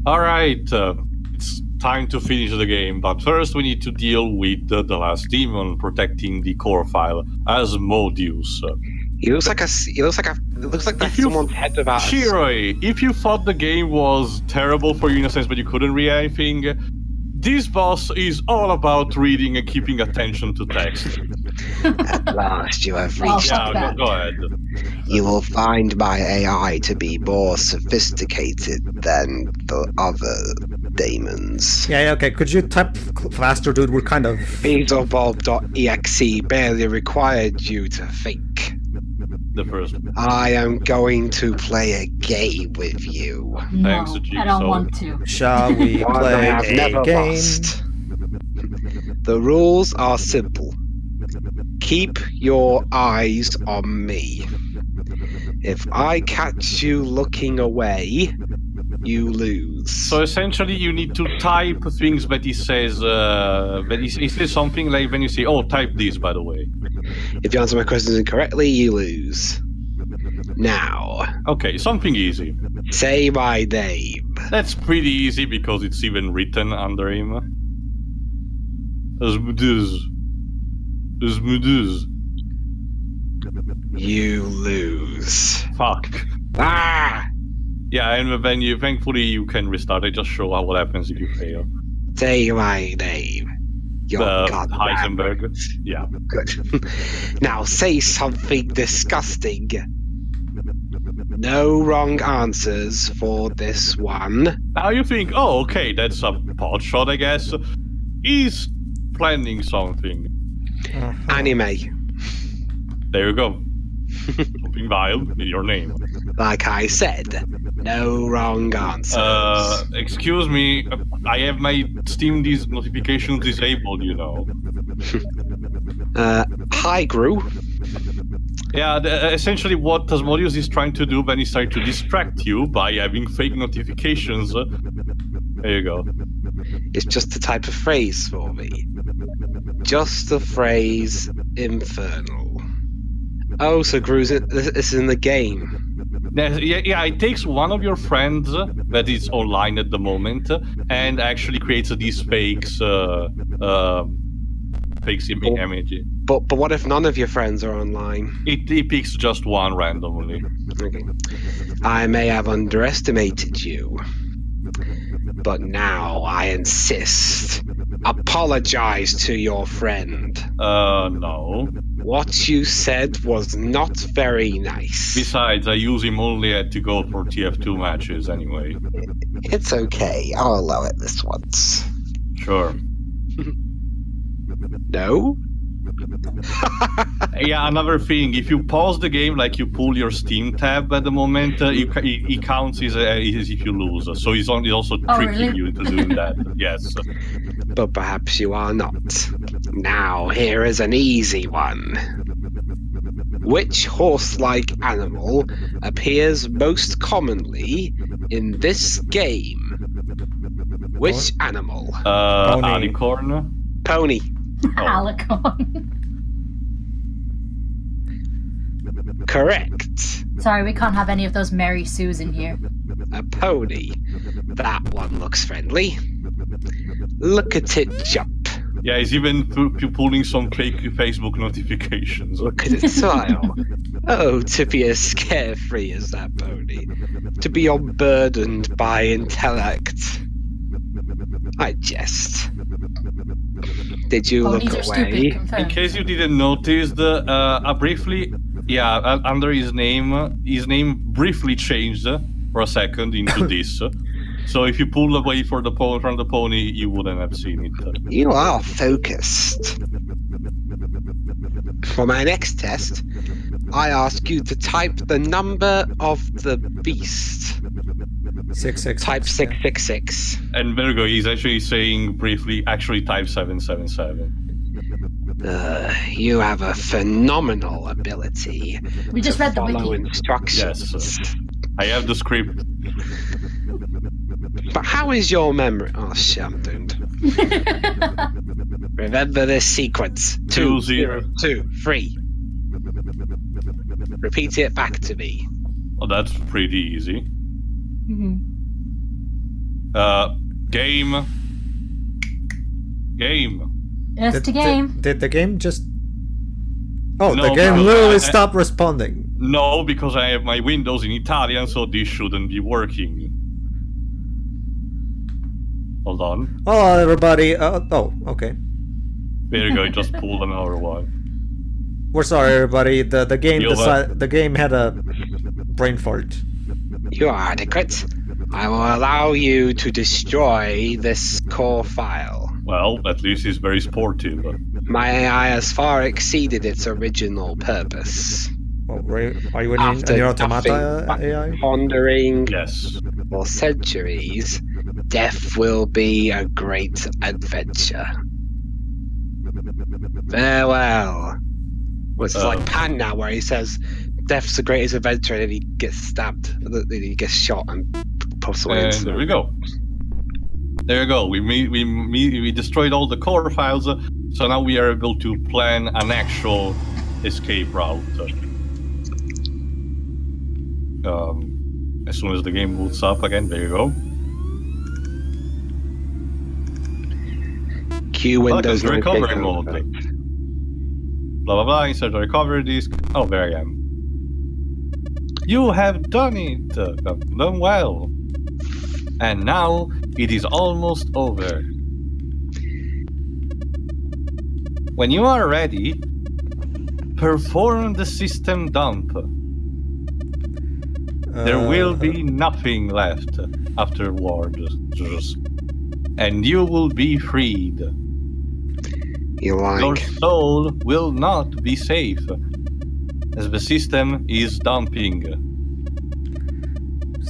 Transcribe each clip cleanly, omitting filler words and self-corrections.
All right, it's time to finish the game, but first we need to deal with the last demon protecting the core file as Modius. It looks like that's someone's head without a Shiroi, if you thought the game was terrible for you in a sense, but you couldn't read anything, this boss is all about reading and keeping attention to text. At last you have reached. Go ahead. You will find my AI to be more sophisticated than the other demons. Yeah, okay. Could you type faster, dude? We're kind of... Beelzebub.exe barely required you to think. The first. I am going to play a game with you. Thanks, No, Jigsaw. I don't want to. Shall we One I play have a never game? lost. The rules are simple. Keep your eyes on me. If I catch you looking away, you lose. So essentially, you need to type things that he says. He says something like when you say, "Oh, type this." By the way. If you answer my questions incorrectly, you lose. Now. Okay, something easy. Say my name. That's pretty easy because it's even written under him. Asmodeus. You lose. Fuck. Ah! Yeah, and then thankfully you can restart it. Just show what happens if you fail. Say my name. Your goddamn Heisenberg. Yeah. Good. Now say something disgusting. No wrong answers for this one. Now you think, oh, okay, that's a pot shot, I guess. He's planning something. Anime. There you go. Something vile in your name. Like I said, no wrong answers. Excuse me, I have my Steam notifications disabled, you know. Hi, Gru. Yeah, essentially what Asmodeus is trying to do when he's trying to distract you by having fake notifications. There you go. It's just a type of phrase for me. Just the phrase infernal. Oh, so Gru's this is in the game. Yeah, it takes one of your friends that is online at the moment and actually creates these fakes image. But what if none of your friends are online? It picks just one randomly. Okay. I may have underestimated you, but now I insist. Apologize to your friend. No. What you said was not very nice. Besides, I use him only to go for TF2 matches anyway. It's okay. I'll allow it this once. Sure. No? Yeah, another thing, if you pause the game, like you pull your Steam tab at the moment, it counts as if you lose. So he's also tricking you into doing that. Yes. But perhaps you are not. Now, here is an easy one. Which horse-like animal appears most commonly in this game? Which animal? Alicorn. Pony. Alicorn. Correct. Sorry, we can't have any of those Mary Sues in here. A pony. That one looks friendly. Look at it jump. Yeah, he's even pulling some fake Facebook notifications. Look at it smile. Oh, to be as carefree as that pony. To be unburdened by intellect. I jest. Did you look Ponies are away? stupid, confirmed. In case you didn't notice, briefly, under his name briefly changed for a second into this. So if you pull away from the pony, you wouldn't have seen it. You are focused. For my next test, I ask you to type the number of the beast. 666. Type 666. And Virgo, he's actually saying briefly, actually type 777. You have a phenomenal ability. We just read the follow wiki. instructions. Yes, I have the script. But how is your memory? Oh shit, I'm doomed. Remember this sequence. 2 0 2 3. Repeat it back to me. Oh, that's pretty easy. Mm-hmm. Game. Game. Just a game. Did the game just... Oh, No, the game because literally I- stopped responding. No, because I have my windows in Italian, so this shouldn't be working. Hold on. Hello, everybody. Oh, okay. There you go, I just pulled another one. We're sorry, everybody. The game Feel that? the game had a brain fart. You are adequate. I will allow you to destroy this core file. Well, at least he's very sportive. My AI has far exceeded its original purpose. Oh, are you an After your automata nothing but AI? pondering Yes. for centuries, death will be a great adventure. Farewell. Well, it's like Pan now, where he says, "Death's the greatest adventure," and then he gets stabbed. Then he gets shot and puffs away. And there we go. There you go. We destroyed all the core files, so now we are able to plan an actual escape route. As soon as the game boots up again, there you go. Q Welcome Windows to recovery 98. mode. Blah blah blah. Insert the recovery disk. Oh, there I am. You have done it. Done well. And now it is almost over. When you are ready, perform the system dump. There will be nothing left afterwards, and you will be freed. You Your like? soul will not be safe, as the system is dumping.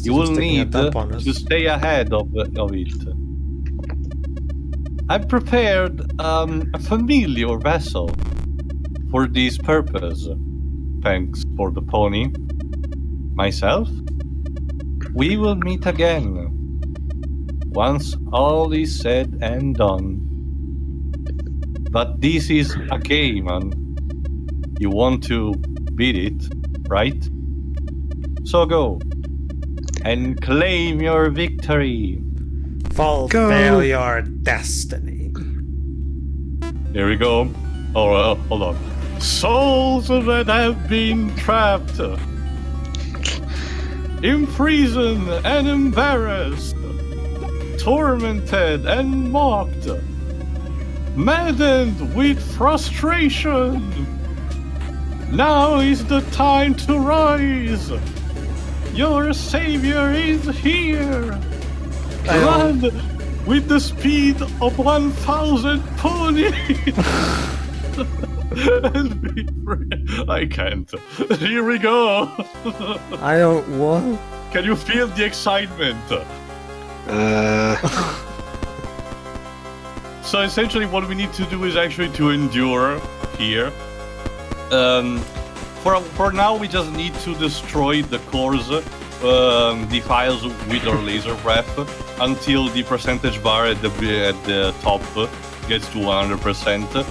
You will need to stay ahead of it. I've prepared a familiar vessel for this purpose. Thanks for the pony. Myself? We will meet again. Once all is said and done. But this is a game, and you want to beat it, right? So go and claim your victory. Fulfill your destiny. Here we go. Oh, hold on. Souls that have been trapped, imprisoned and embarrassed, tormented and mocked, maddened with frustration. Now is the time to rise. Your savior is here. Run with the speed of 1,000 ponies. And be free. I can't. Here we go. I don't want. Can you feel the excitement? So essentially what we need to do is actually to endure here. For now we just need to destroy the cores, the files with our laser breath until the percentage bar at the top gets to 100%.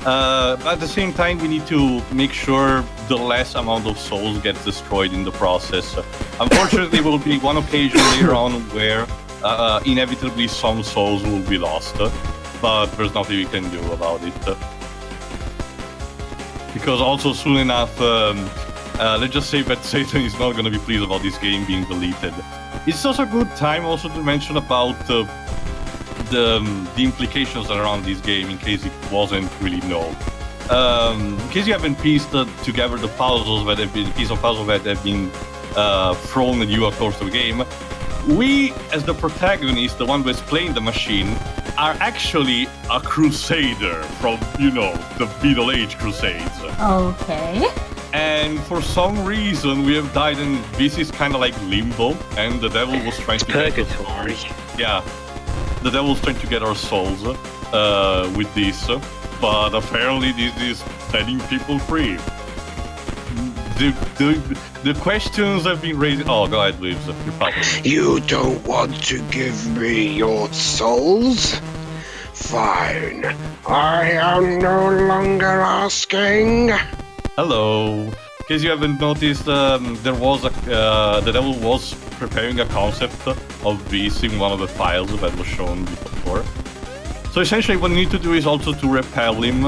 At the same time we need to make sure the less amount of souls gets destroyed in the process. Unfortunately there will be one occasion later on where inevitably some souls will be lost, but there's nothing we can do about it. Because also soon enough, let's just say that Satan is not going to be pleased about this game being deleted. It's also a good time also to mention about the implications around this game, in case it wasn't really known. In case you haven't pieced together the puzzles that have been, piece of puzzle that have been thrown at you across the game, we, as the protagonist, the one who's playing the machine, are actually a crusader from, you know, the Middle Age Crusades. Okay. And for some reason, we have died, and this is kind of like limbo, and the devil was trying to get us. Purgatory. Yeah, the devil's trying to get our souls with this, but apparently this is setting people free. The questions have been raised. Oh, go ahead, Leaves. You're probably. You don't want to give me your souls? Fine. I am no longer asking. Hello. In case you haven't noticed, there was the devil was preparing a concept of this in one of the files that was shown before. So essentially what you need to do is also to repel him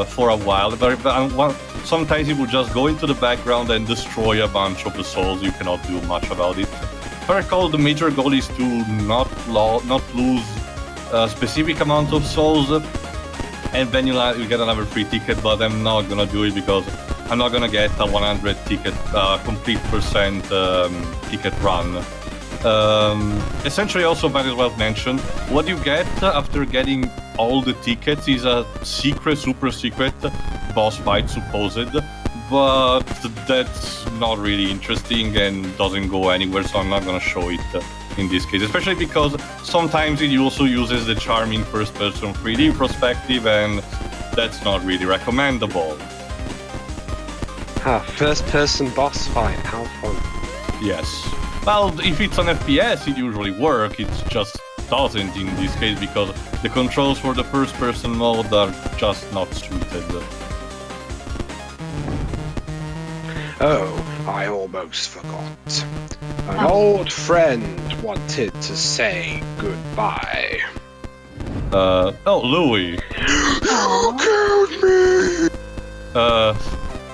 for a while, but sometimes he will just go into the background and destroy a bunch of the souls. You cannot do much about it. If I recall, the major goal is to not lose a specific amount of souls, and then you get another free ticket, but I'm not gonna do it because I'm not gonna get a 100 ticket, complete percent ticket run. Essentially, also might as well mention, what you get after getting all the tickets is a secret, super secret boss fight, supposed, but that's not really interesting and doesn't go anywhere, so I'm not gonna show it in this case, especially because sometimes it also uses the charming first-person 3D perspective, and that's not really recommendable. First-person boss fight, how fun. Yes. Well, if it's an FPS, it usually works. It just doesn't in this case because the controls for the first-person mode are just not suited. Oh, I almost forgot. An old friend wanted to say goodbye. Oh, Louis. You killed me!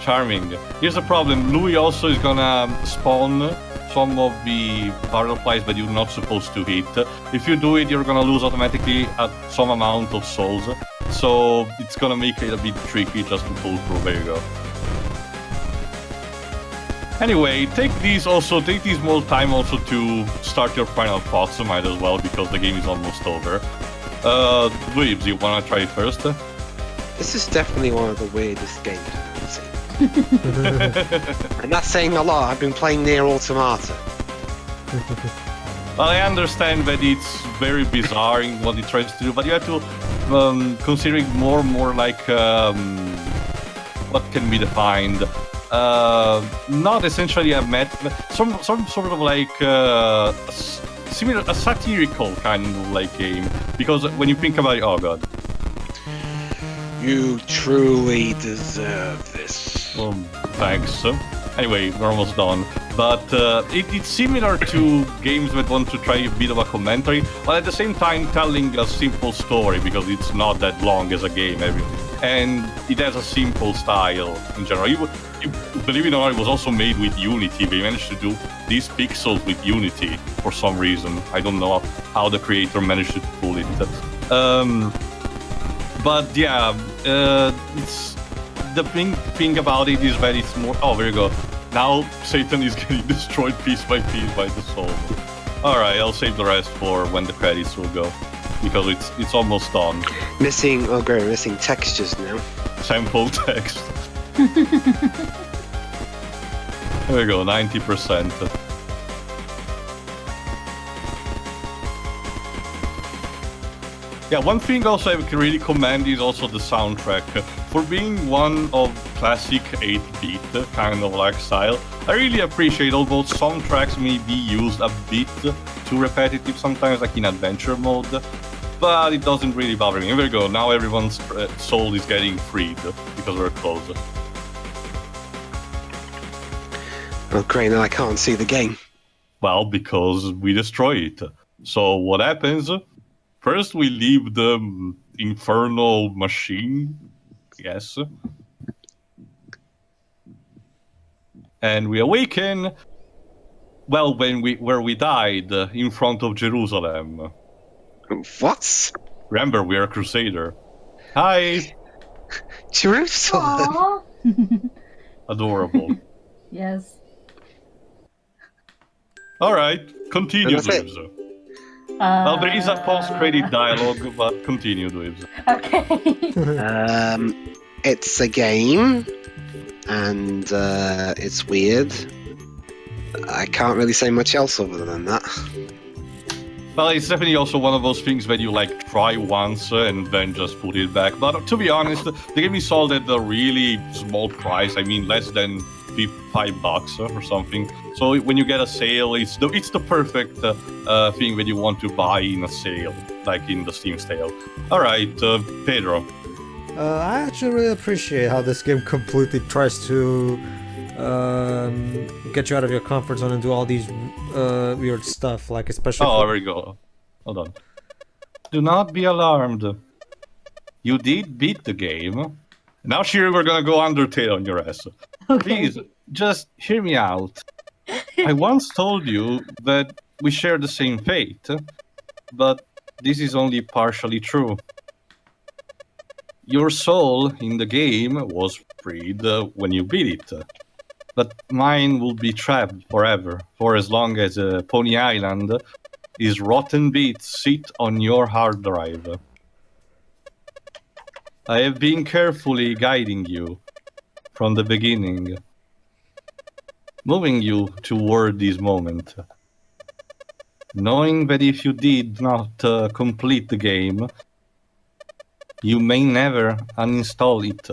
Charming. Here's the problem. Louis also is gonna spawn some of the butterflies that you're not supposed to hit. If you do it, you're gonna lose automatically some amount of souls. So it's gonna make it a bit tricky just to pull through. There you go. Anyway, take these more time also to start your final thoughts, might as well, because the game is almost over. Dweebs, you wanna try it first? This is definitely one of the weirdest games I've seen. And that's saying a lot. I've been playing Nier Automata. Well, I understand that it's very bizarre in what it tries to do, but you have to consider it more like what can be defined. Not essentially a some sort of like a satirical kind of like game. Because when you think about it, oh god. You truly deserve this. Well, thanks. Anyway, we're almost done. But it's similar to games that want to try a bit of a commentary, but at the same time telling a simple story because it's not that long as a game. And it has a simple style in general. Believe it or not, it was also made with Unity. They managed to do these pixels with Unity for some reason. I don't know how the creator managed to pull it. But yeah, it's the thing about it is that it's more. Oh, there you go. Now Satan is getting destroyed piece by piece by the soul. All right, I'll save the rest for when the credits will go because it's almost done. Missing textures now. Sample text. There we go, 90%. Yeah, one thing also I can really commend is also the soundtrack. For being one of classic 8-bit kind of like style, I really appreciate, although some tracks may be used a bit too repetitive sometimes, like in adventure mode, but it doesn't really bother me. Here we go, now everyone's soul is getting freed because we're close. Oh great, now I can't see the game. Well, because we destroy it. So what happens? First we leave the infernal machine, yes. And we awaken, well, where we died, in front of Jerusalem. What? Remember, we are a crusader. Hi! Jerusalem? Aww. Adorable. Yes. Alright, continue, That's it. Dweebs. Well, there is a post-credit dialogue, but continue, Dweebs. Okay. It's a game, and it's weird. I can't really say much else other than that. Well, it's definitely also one of those things that you like try once and then just put it back. But to be honest, the game is sold at a really small price. I mean, less than $5 or something. So when you get a sale, it's the perfect thing that you want to buy in a sale, like in the Steam sale. All right, Pedro. I actually really appreciate how this game completely tries to get you out of your comfort zone and do all these weird stuff, like especially. Oh, there we go. Hold on. Do not be alarmed. You did beat the game. Now, Shiri, we're gonna go Undertale on your ass. Okay. Please, just hear me out. I once told you that we share the same fate, but this is only partially true. Your soul in the game was freed when you beat it, but mine will be trapped forever, for as long as Pony Island is rotten bits sit on your hard drive. I have been carefully guiding you from the beginning, moving you toward this moment, knowing that if you did not complete the game, you may never uninstall it.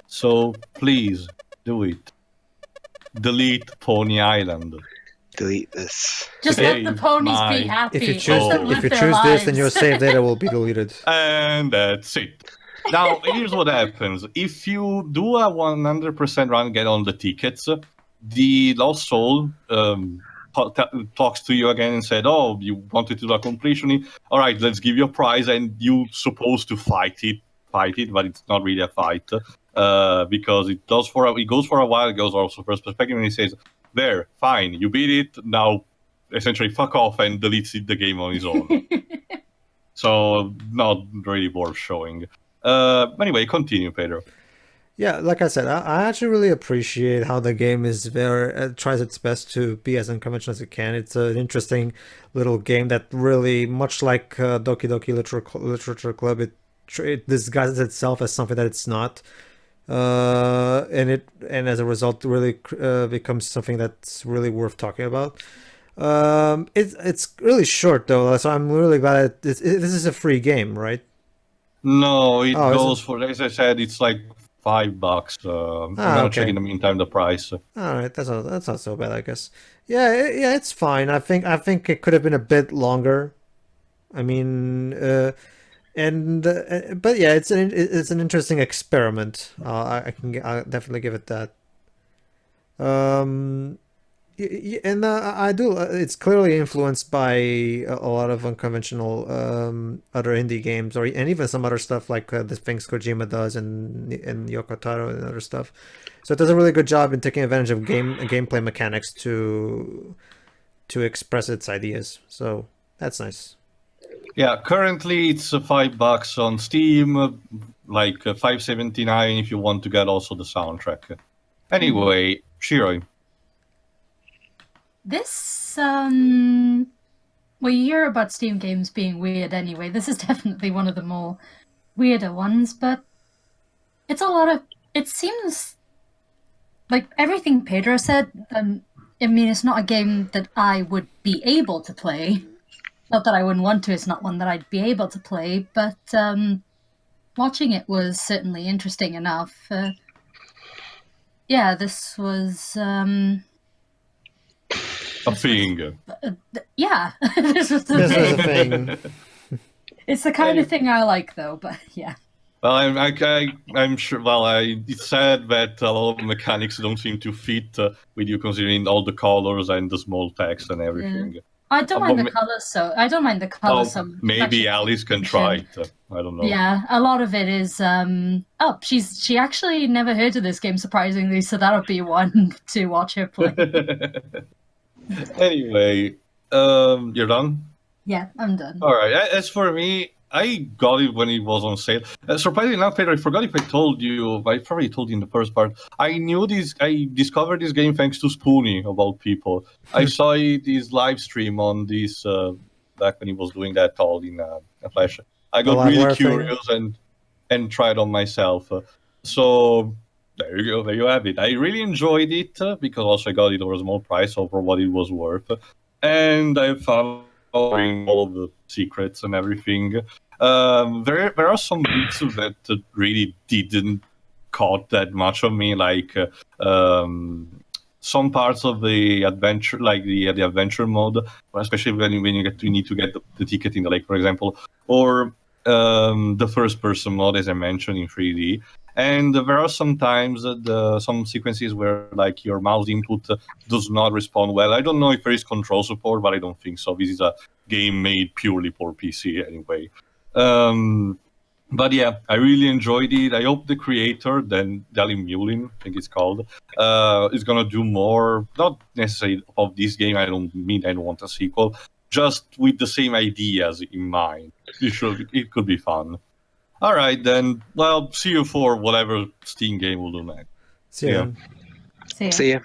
So please do it. Delete Pony Island. Delete this. Just Today, let the ponies my- be happy. If you Let choose, them live if you their choose this, then your lives. save data will be deleted. And that's it. Now, here's what happens. If you do a 100% run, get on the tickets, the Lost Soul talks to you again and said, oh, you wanted to do a completion. All right, let's give you a prize, and you're supposed to fight it, but it's not really a fight because it goes for a while, it goes also first perspective, and he says, there, fine, you beat it, now essentially fuck off, and deletes the game on his own. So, not really worth showing. Anyway, continue, Pedro. Yeah, like I said, I actually really appreciate how the game is very tries its best to be as unconventional as it can. It's an interesting little game that really, much like Doki Doki Literature Club, it disguises itself as something that it's not, and as a result, really becomes something that's really worth talking about. It's really short though, so I'm really glad this is a free game, right? No, it Oh, is goes for, as I said, it's like $5. I'm gonna okay. check in the meantime the price. All right, that's not so bad, I guess. Yeah, it's fine. I think it could have been a bit longer. I mean, but yeah, it's an interesting experiment. I'll definitely give it that. And I do. It's clearly influenced by a lot of unconventional other indie games, and even some other stuff like the things Kojima does and Yoko Taro and other stuff. So it does a really good job in taking advantage of gameplay mechanics to express its ideas. So that's nice. Yeah, currently it's $5 on Steam, like $5.79 if you want to get also the soundtrack. Anyway, Shiroi. This, well, you hear about Steam games being weird anyway. This is definitely one of the more weirder ones, but it's it seems like everything Pedro said. I mean, it's not a game that I would be able to play. Not that I wouldn't want to, it's not one that I'd be able to play, but watching it was certainly interesting enough. Yeah, this was... A thing. Yeah, this was the This is a thing. thing. It's the kind of thing I like, though, but yeah. Well, I'm sure. Well, it's sad that a lot of mechanics don't seem to fit with you, considering all the colors and the small text and everything. Yeah. I don't mind the colors, so I don't mind the colors. Oh, maybe Alice can try it. I don't know. Yeah, a lot of it is. She actually never heard of this game, surprisingly, so that'll be one to watch her play. Anyway, you're done? Yeah, I'm done. All right. As for me, I got it when it was on sale. Surprisingly enough, Pedro, I forgot if I told you. I probably told you in the first part. I discovered this game thanks to Spoony, of all people. I saw his live stream on this back when he was doing that all in a Flash. I got really curious and tried on myself. So there you go. There you have it. I really enjoyed it because also I got it for a small price over what it was worth, and I found all of the secrets and everything. There are some bits that really didn't caught that much of me, like some parts of the adventure, like the adventure mode, especially when you need to get the ticket in the lake, for example, or the first person mode, as I mentioned, in 3D. And there are sometimes some sequences where like your mouse input does not respond well. I don't know if there is control support, but I don't think so. This is a game made purely for PC anyway. But yeah, I really enjoyed it. I hope the creator, then Dalin Mulin, I think it's called, is gonna do more. Not necessarily of this game. I don't want a sequel. Just with the same ideas in mind. It could be fun. All right, then. Well, see you for whatever Steam game will do next. So, yeah. Yeah. See ya. See ya.